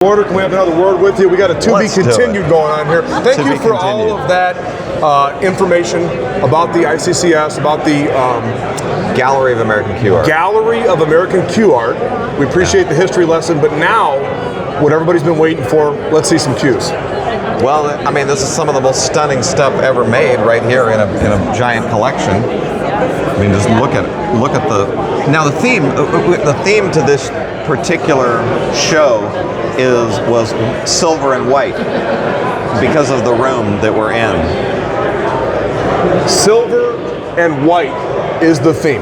Order, can we have another word with you? We got a to be continued going on here. Thank you for all of that information about the ICCS, about the Gallery of American Q Art. Gallery of American Q Art. We appreciate the history lesson, but now, what everybody's been waiting for, let's see some Qs. Well, I mean, this is some of the most stunning stuff ever made right here in a giant collection. I mean, just look at it. Look at the theme to this particular show was silver and white because of the room that we're in. Silver and white is the theme.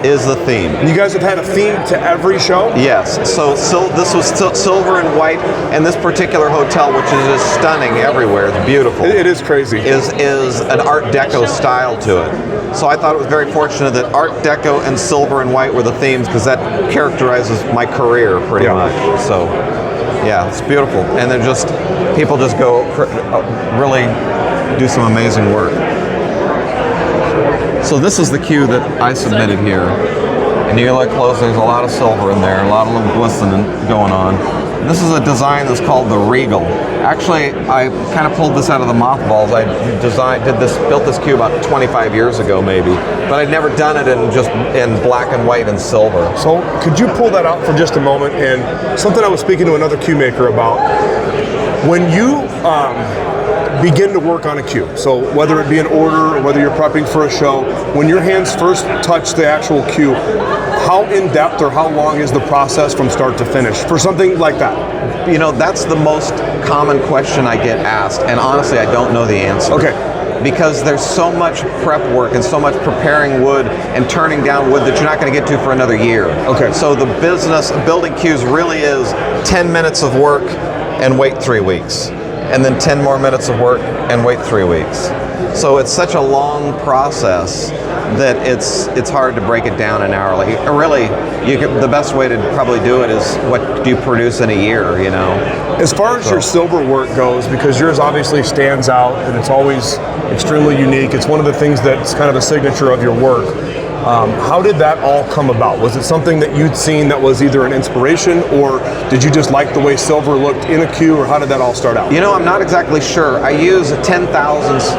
And you guys have had a theme to every show? Yes. So this was silver and white, and this particular hotel, which is just stunning everywhere, it's beautiful. It is crazy. Is an Art Deco style to it. So I thought it was very fortunate that Art Deco and silver and white were the themes, because that characterizes my career pretty much. So yeah, it's beautiful. And then people just go really do some amazing work. So this is the Q that I submitted here. And you look close, there's a lot of silver in there, a lot of little glistening going on. This is a design that's called the Regal. Actually, I kind of pulled this out of the mothballs. I built this Q about 25 years ago maybe, but I'd never done it in black and white and silver. So could you pull that out for just a moment? And something I was speaking to another Q maker about, when you begin to work on a Q, so whether it be an order or whether you're prepping for a show, when your hands first touch the actual Q, how in-depth or how long is the process from start to finish for something like that? You know, that's the most common question I get asked, and honestly, I don't know the answer. Okay. Because there's so much prep work and so much preparing wood and turning down wood that you're not going to get to for another year. Okay. So the business of building Qs really is 10 minutes of work and wait 3 weeks. And then 10 more minutes of work and wait 3 weeks. So it's such a long process that it's hard to break it down an hour. Like, really, the best way to probably do it is what do you produce in a year, you know? As far as your silver work goes, because yours obviously stands out and it's always extremely unique, it's one of the things that's kind of a signature of your work. How did that all come about? Was it something that you'd seen that was either an inspiration, or did you just like the way silver looked in a Q, or how did that all start out? You know, I'm not exactly sure. I use a 10 thousandths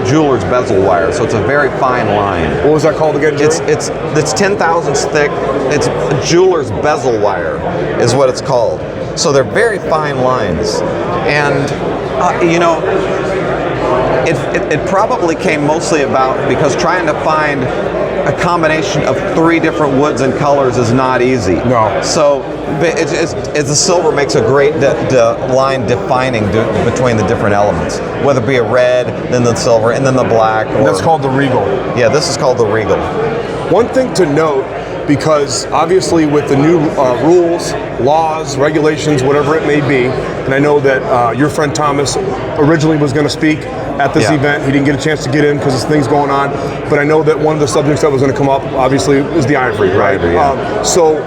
jeweler's bezel wire, so it's a very fine line. What was that called again, Jerry? It's 10 thousandths thick. It's a jeweler's bezel wire is what it's called. So they're very fine lines. And, you know, it probably came mostly about because trying to find a combination of 3 different woods and colors is not easy. No. So the silver makes a great line defining between the different elements, whether it be a red, then the silver, and then the black. And that's called the Regal. Yeah, this is called the Regal. One thing to note, because obviously with the new rules, laws, regulations, whatever it may be, and I know that your friend Thomas originally was going to speak at this event. He didn't get a chance to get in because there's things going on, but I know that one of the subjects that was going to come up, obviously, is the Ivory, right? Ivory, yeah. So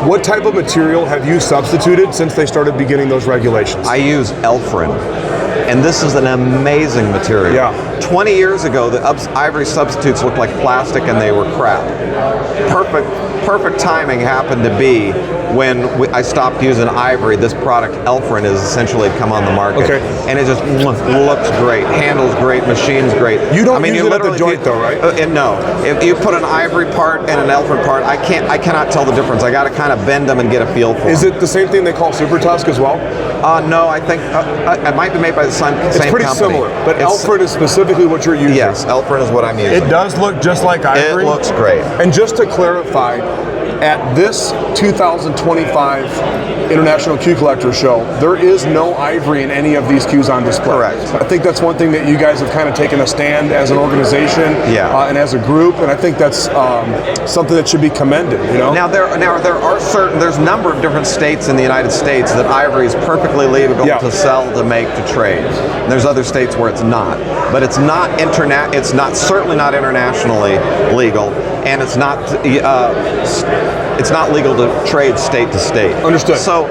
what type of material have you substituted since they started beginning those regulations? I use Elfrin, and this is an amazing material. Yeah. 20 years ago, the Ivory substitutes looked like plastic and they were crap. Perfect timing happened to be when I stopped using Ivory. This product, Elfrin, is essentially come on the market. Okay. And it just looks great, handles great, machine's great. You don't use it at the joint though, right? No. If you put an Ivory part and an Elfrin part, I cannot tell the difference. I got to kind of bend them and get a feel for them. Is it the same thing they call Super Tusk as well? No, I think it might be made by the same company. It's pretty similar, but Elfrin is specifically what you're using. Yes, Elfrin is what I'm using. It does look just like Ivory. It looks great. And just to clarify, at this 2025 International Q Collector Show, there is no Ivory in any of these Qs on display. Correct. I think that's one thing that you guys have kind of taken a stand as an organization and as a group, and I think that's something that should be commended. You know. Now there's a number of different states in the United States that Ivory is perfectly legal to sell, to make, to trade. And there's other states where it's not, but it's certainly not internationally legal, and it's not legal to trade state to state. Understood. So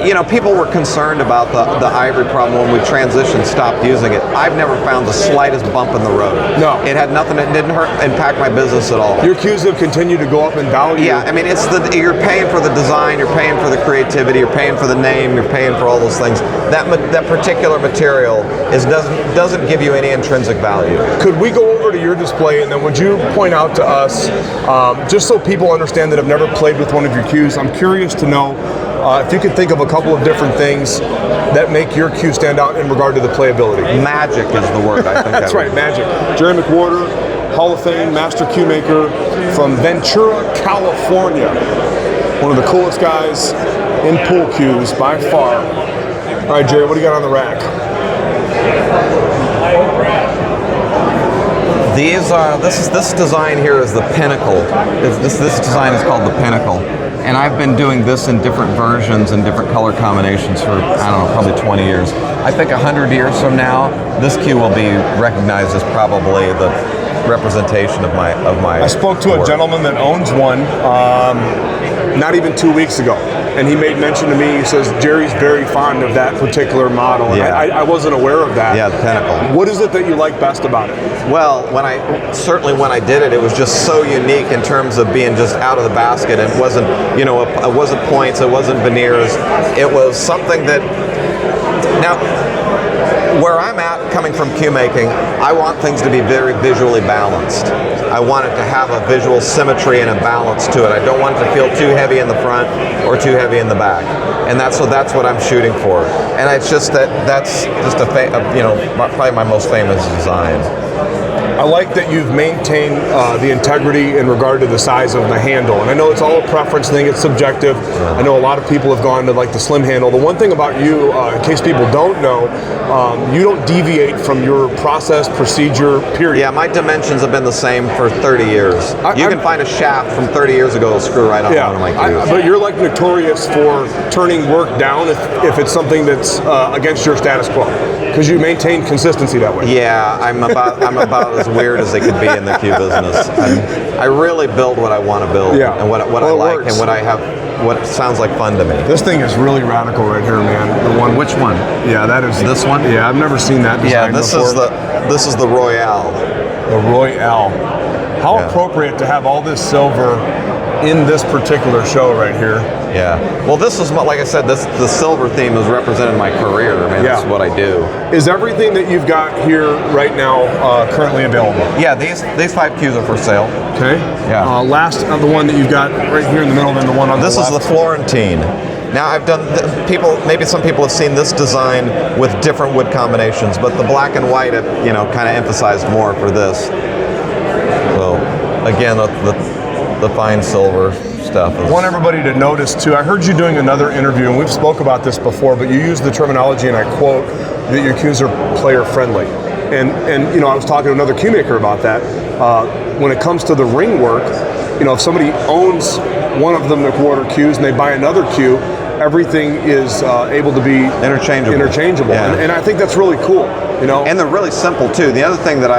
you know, people were concerned about the Ivory problem when we transitioned, stopped using it. I've never found the slightest bump in the road. No. It had nothing, it didn't impact my business at all. Your cues have continued to go up in value. Yeah, I mean, you're paying for the design, you're paying for the creativity, you're paying for the name, you're paying for all those things. That particular material doesn't give you any intrinsic value. Could we go over to your display, and then would you point out to us, just so people understand that have never played with one of your cues, I'm curious to know if you could think of a couple of different things that make your cue stand out in regard to the playability. Magic is the word, I think. That's right, magic. Jerry McWhorter, Hall of Fame Master Cue Maker from Ventura, California. One of the coolest guys in pool cues by far. All right, Jerry, what do you got on the rack? This design here is the Pinnacle. This design is called the Pinnacle. And I've been doing this in different versions and different color combinations for, I don't know, probably 20 years. I think 100 years from now, this cue will be recognized as probably the representation of my I spoke to work. a gentleman that owns one not even 2 weeks ago, and he made mention to me, he says, Jerry's very fond of that particular model. And Yeah. I wasn't aware of that. Yeah, the Pinnacle. What is it that you like best about it? Well, when I did it, it was just so unique in terms of being just out of the basket. It wasn't, you know, it wasn't points, it wasn't veneers. It was something that, now, where I'm at, coming from cue making, I want things to be very visually balanced. I want it to have a visual symmetry and a balance to it. I don't want it to feel too heavy in the front or too heavy in the back. And so that's what I'm shooting for. And it's just that's just probably my most famous design. I like that you've maintained the integrity in regard to the size of the handle. And I know it's all a preference thing, it's subjective. I know a lot of people have gone to like the slim handle. The one thing about you, in case people don't know, you don't deviate from your process, procedure, period. Yeah, my dimensions have been the same for 30 years. You can find a shaft from 30 years ago, screw right on one of my cues. But you're like notorious for turning work down if it's something that's against your status quo, because you maintain consistency that way. Yeah, I'm about as weird as they could be in the cue business. I really build what I want to build, and what I like, works. and what sounds like fun to me. This thing is really radical right here, man. The one. Which one? Yeah, that is this one. Yeah, I've never seen that design before. This is the Royale. The Royale. How appropriate to have all this silver in this particular show right here. Yeah. Well, this is, like I said, the silver theme has represented my career. I mean, that's what I do. Is everything that you've got here right now currently available? Yeah, these 5 cues are for sale. Okay. Yeah. Last, the one that you've got right here in the middle, and the one on the left. This is the Florentine. Now I've done, maybe some people have seen this design with different wood combinations, but the black and white, kind of emphasized more for this. So, again, the fine silver stuff. I want everybody to notice too, I heard you doing another interview, and we've spoke about this before, but you used the terminology, and I quote, that your cues are player friendly. And I was talking to another cue maker about that. When it comes to the ring work, if somebody owns one of the McWhorter cues and they buy another cue, everything is able to be interchangeable. Yeah. And I think that's really cool. And they're really simple too. The other thing that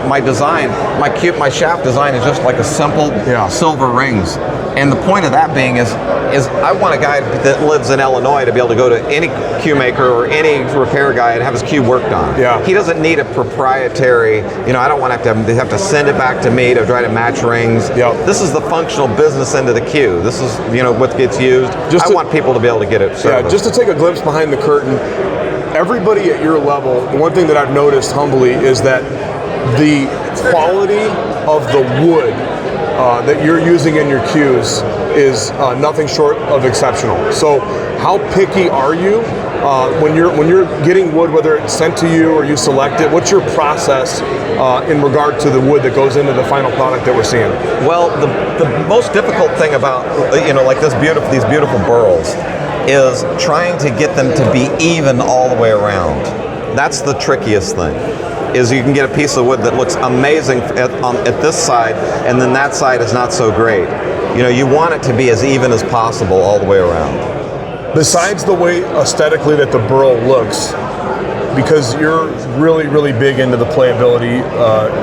my shaft design is just like a simple silver rings. And the point of that being is I want a guy that lives in Illinois to be able to go to any cue maker or any repair guy and have his cue worked on. Yeah. He doesn't need a proprietary, I don't want to have to send it back to me to try to match rings. Yep. This is the functional business end of the cue. This is, what gets used. I want people to be able to get it serviced. Yeah, just to take a glimpse behind the curtain, everybody at your level, the one thing that I've noticed humbly is that the quality of the wood that you're using in your cues is nothing short of exceptional. So how picky are you when you're getting wood, whether it's sent to you or you select it? What's your process in regard to the wood that goes into the final product that we're seeing? Well, the most difficult thing about like these beautiful burls is trying to get them to be even all the way around. That's the trickiest thing. Is you can get a piece of wood that looks amazing at this side, and then that side is not so great. You want it to be as even as possible all the way around. Besides the way aesthetically that the burl looks, because you're really, really big into the playability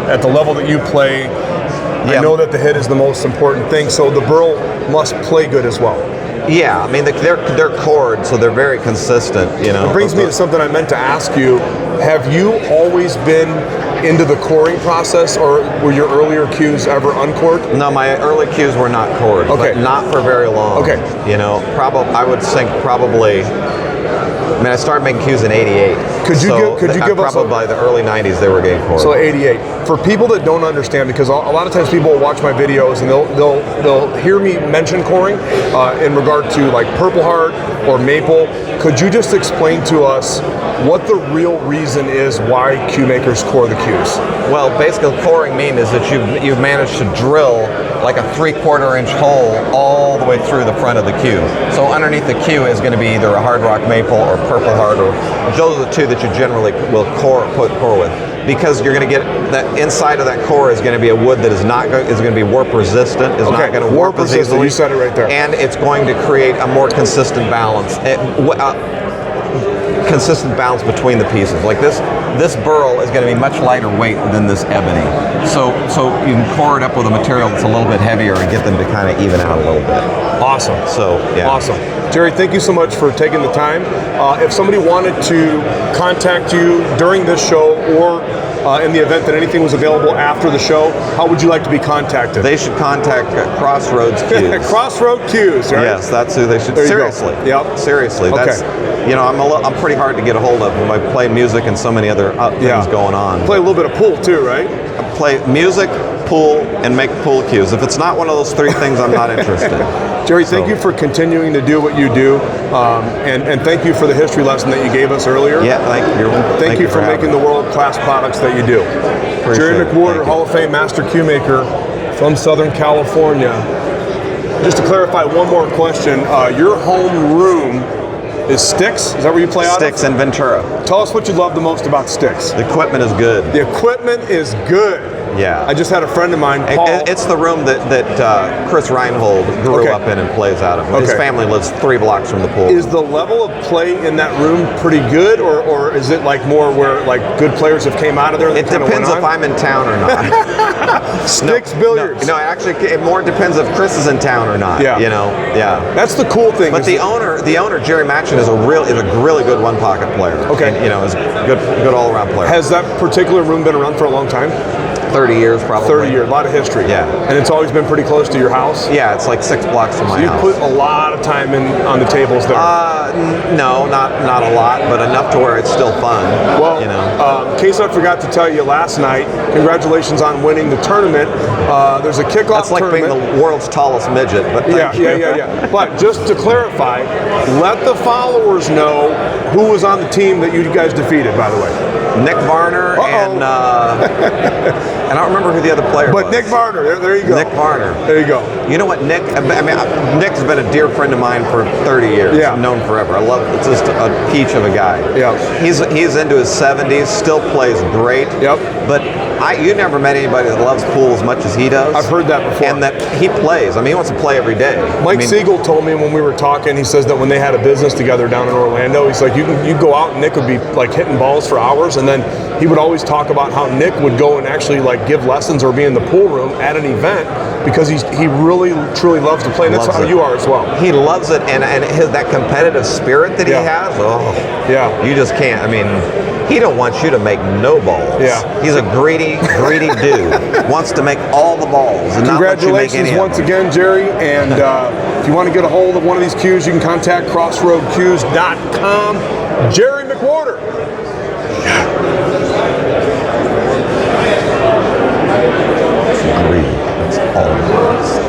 at the level that you play, I know that the hit is the most important thing, so the burl must play good as well. Yeah, I mean they're cord, so they're very consistent. You know, It brings me to something I meant to ask you. Have you always been into the coring process, or were your earlier cues ever uncored? No, my early cues were not cord, Okay. but not for very long. Okay. You know, I would think probably. I mean, I started making cues in '88. Could you give us probably by the early '90s they were getting cord. So 88. For people that don't understand, because a lot of times people will watch my videos and they'll hear me mention coring in regard to like Purple Heart or Maple. Could you just explain to us what the real reason is why Cuemakers core the cues? Well, basically, coring means is that you've managed to drill like a 3/4 inch hole all the way through the front of the cue. So underneath the cue is going to be either a Hard Rock Maple or Purple Heart, or those are the two that you generally will put core with, because you're going to get that inside of that core is going to be a wood that is going to be warp resistant, is not going to warp as easily. You said it right there. And it's going to create a more consistent balance. Consistent balance between the pieces. Like this burl is going to be much lighter weight than this ebony. So you can core it up with a material that's a little bit heavier and get them to kind of even out a little bit. Awesome. So, yeah. Awesome. Jerry, thank you so much for taking the time. If somebody wanted to contact you during this show, or in the event that anything was available after the show, how would you like to be contacted? They should contact Crossroads Cues. Crossroad Cues, right? Yes, that's who they should. There you Seriously. go. Yep. Seriously. Okay. That's, you know, I'm pretty hard to get a hold of. I play music and so many other things going on. Play a little bit of pool too, right? Play music, pool, and make pool cues. If it's not one of those three things, I'm not interested. Jerry, thank you for continuing to do what you do, and thank you for the history lesson that you gave us earlier. Yeah, thank you. Thank you for making the world-class products that you do. Jerry McWhorter, Hall of Fame Master Cue Maker from Southern California. Just to clarify one more question, your home room is Sticks? Is that where you play out of? Sticks in Ventura. Tell us what you love the most about Sticks. The equipment is good. The equipment is good. Yeah. I just had a friend of mine, Paul. It's the room that Chris Reinhold grew up in and plays out of. His family lives 3 blocks from the pool. Is the level of play in that room pretty good, or is it like more where like good players have came out of there? It depends if I'm in town or not. Sticks billiards. No, actually, it more depends if Chris is in town or not. Yeah. You know. Yeah. That's the cool thing. But the owner, Jerry Matchin, is a really good one pocket player. Okay. And, you know, is a good all around player. Has that particular room been around for a long time? 30 years probably. 30 years, a lot of history. Yeah. And it's always been pretty close to your house? Yeah, it's like 6 blocks from my You house. put a lot of time in on the tables there. No, not a lot, but enough to where it's still fun. Well, you know. in case I forgot to tell you last night, congratulations on winning the tournament. There's a kickoff That's like tournament. being the world's tallest midget, but thank you. Yeah. But just to clarify, let the followers know who was on the team that you guys defeated, by the way. Nick Varner and I don't remember who the other player was. But Nick Varner, there you go. Nick Varner. There you go. You know what, Nick? I mean, Nick's been a dear friend of mine for 30 years. Yeah. I've known forever. I love. It's just a peach of a guy. Yeah. He's into his 70s. Still plays great. Yep. But you never met anybody that loves pool as much as he does. I've heard that before. And that he plays. I mean, he wants to play every day. Mike Siegel told me when we were talking, he says that when they had a business together down in Orlando, he's like, you go out and Nick would be like hitting balls for hours, and then he would always talk about how Nick would go and actually like give lessons or be in the pool room at an event because he really truly loves to play. And that's how you are as well. He loves it, and that competitive spirit that he has. Oh, yeah. You just can't. I mean, he don't want you to make no balls. Yeah. He's a greedy dude. Wants to make all the balls and not let you make any of them. Congratulations once again, Jerry. And if you want to get a hold of one of these cues, you can contact crossroadcues.com. Jerry McWhorter. Greedy. That's all it is.